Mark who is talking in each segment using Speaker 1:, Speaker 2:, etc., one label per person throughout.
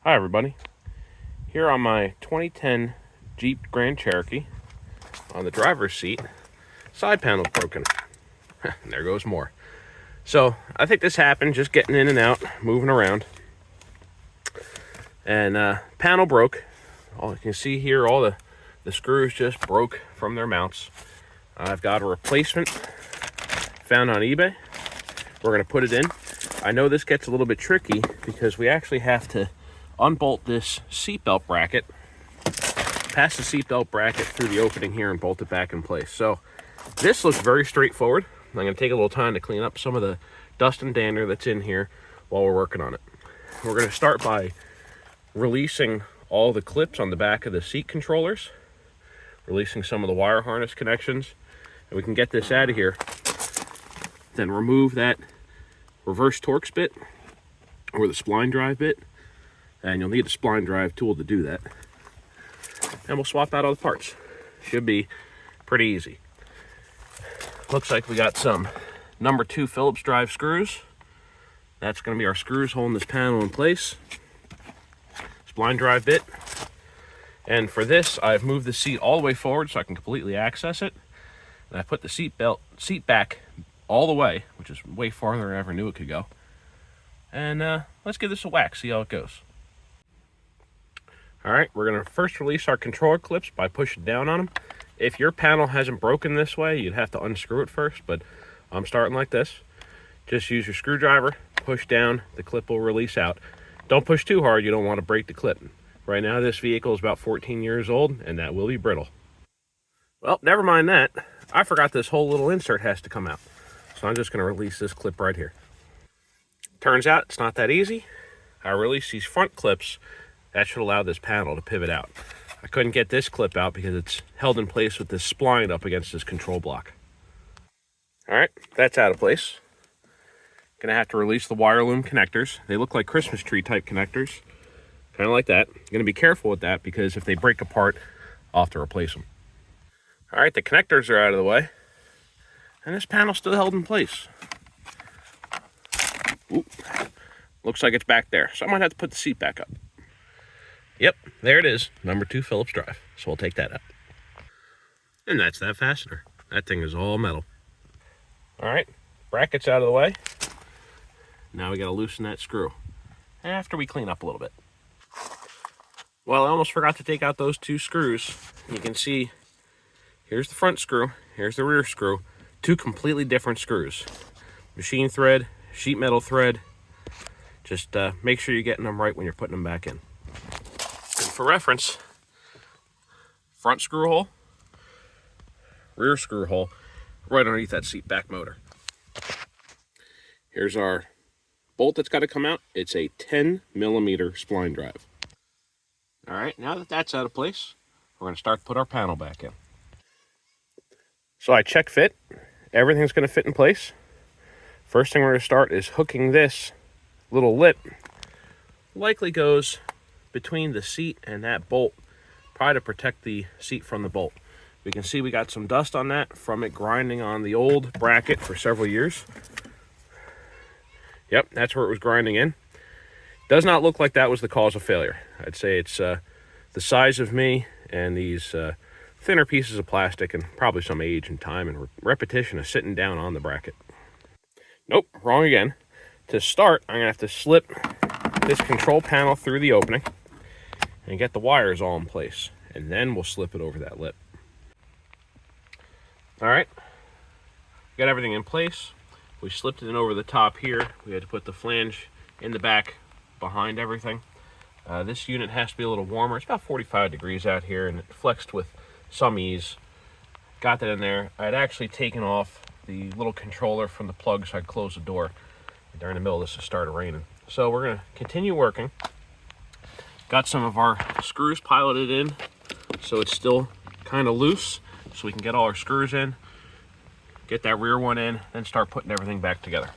Speaker 1: Hi everybody, here on my 2010 Jeep Grand Cherokee, on the driver's seat, side panel's broken. And there goes more. So I think this happened just getting in and out, moving around, and panel broke. All you can see here, all the screws just broke from their mounts. I've got a replacement found on eBay. We're going to put it in. I know this gets a little bit tricky because we actually have to unbolt this seatbelt bracket, pass the seatbelt bracket through the opening here and bolt it back in place. So this looks very straightforward. I'm going to take a little time to clean up some of the dust and dander that's in here while we're working on it. We're going to start by releasing all the clips on the back of the seat controllers, releasing some of the wire harness connections, and we can get this out of here. Then remove that reverse Torx bit or the spline drive bit, and you'll need a spline drive tool to do that. And we'll swap out all the parts. Should be pretty easy. Looks like we got some number 2 Phillips drive screws. That's going to be our screws holding this panel in place. Spline drive bit. And for this, I've moved the seat all the way forward so I can completely access it. And I put the seat back all the way, which is way farther than I ever knew it could go. And let's give this a whack, see how it goes. All right, we're going to first release our controller clips by pushing down on them. If your panel hasn't broken this way, you'd have to unscrew it first, but I'm starting like this. Just use your screwdriver, push down, the clip will release out. Don't push too hard, you don't want to break the clip. Right now, this vehicle is about 14 years old, and that will be brittle. Well, never mind that. I forgot this whole little insert has to come out. So I'm just going to release this clip right here. Turns out it's not that easy. I released these front clips. That should allow this panel to pivot out. I couldn't get this clip out because it's held in place with this spline up against this control block. All right, that's out of place. Gonna have to release the wire loom connectors. They look like Christmas tree type connectors, kind of like that. Gonna be careful with that because if they break apart, I'll have to replace them. All right, the connectors are out of the way, and this panel's still held in place. Oop. Looks like it's back there, so I might have to put the seat back up. Yep, there it is, number 2 Phillips drive. So we'll take that out. And that's that fastener. That thing is all metal. All right, bracket's out of the way. Now we gotta loosen that screw after we clean up a little bit. Well, I almost forgot to take out those 2 screws. You can see, here's the front screw, here's the rear screw, 2 completely different screws. Machine thread, sheet metal thread. Just make sure you're getting them right when you're putting them back in. And for reference, front screw hole, rear screw hole, right underneath that seat back motor. Here's our bolt that's got to come out. It's a 10mm spline drive. All right, now that that's out of place, we're going to start to put our panel back in. So I check fit. Everything's going to fit in place. First thing we're going to start is hooking this little lip. Likely goes between the seat and that bolt, probably to protect the seat from the bolt. We can see we got some dust on that from it grinding on the old bracket for several years. Yep, that's where it was grinding in. Does not look like that was the cause of failure. I'd say it's the size of me and these thinner pieces of plastic and probably some age and time and repetition of sitting down on the bracket. Nope, wrong again. To start, I'm gonna have to slip this control panel through the opening and get the wires all in place, and then we'll slip it over that lip. All right, got everything in place. We slipped it in over the top here. We had to put the flange in the back behind everything. This unit has to be a little warmer. It's about 45 degrees out here, and it flexed with some ease. Got that in there. I had actually taken off the little controller from the plug so I'd close the door. During the middle of this, it started raining. So we're gonna continue working. Got some of our screws piloted in, so it's still kind of loose, so we can get all our screws in, get that rear one in, then start putting everything back together.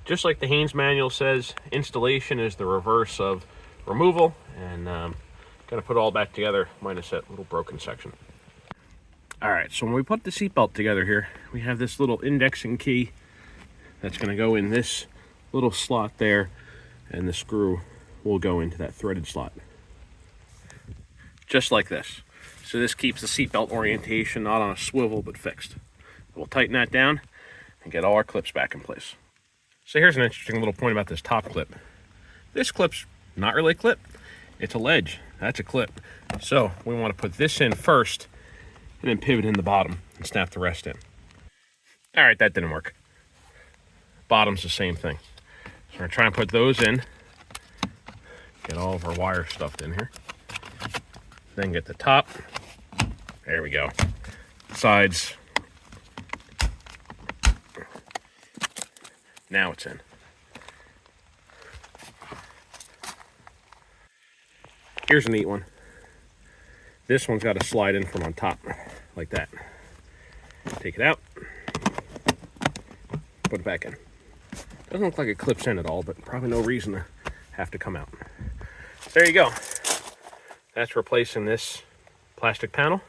Speaker 1: Just like the Haynes manual says, installation is the reverse of removal, and gonna put it all back together, minus that little broken section. All right, so when we put the seatbelt together here, we have this little indexing key that's gonna go in this little slot there. and the screw will go into that threaded slot. Just like this. So this keeps the seatbelt orientation not on a swivel but fixed. We'll tighten that down and get all our clips back in place. So here's an interesting little point about this top clip. This clip's not really a clip, it's a ledge. That's a clip. So we want to put this in first and then pivot in the bottom and snap the rest in. All right, that didn't work. Bottom's the same thing. So we're gonna try and put those in, get all of our wire stuffed in here. Then get the top. There we go. Sides. Now it's in. Here's a neat one. This one's got to slide in from on top, like that. Take it out. Put it back in. Doesn't look like it clips in at all, but probably no reason to have to come out. So there you go. That's replacing this plastic panel.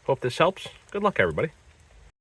Speaker 1: Hope this helps. Good luck, everybody.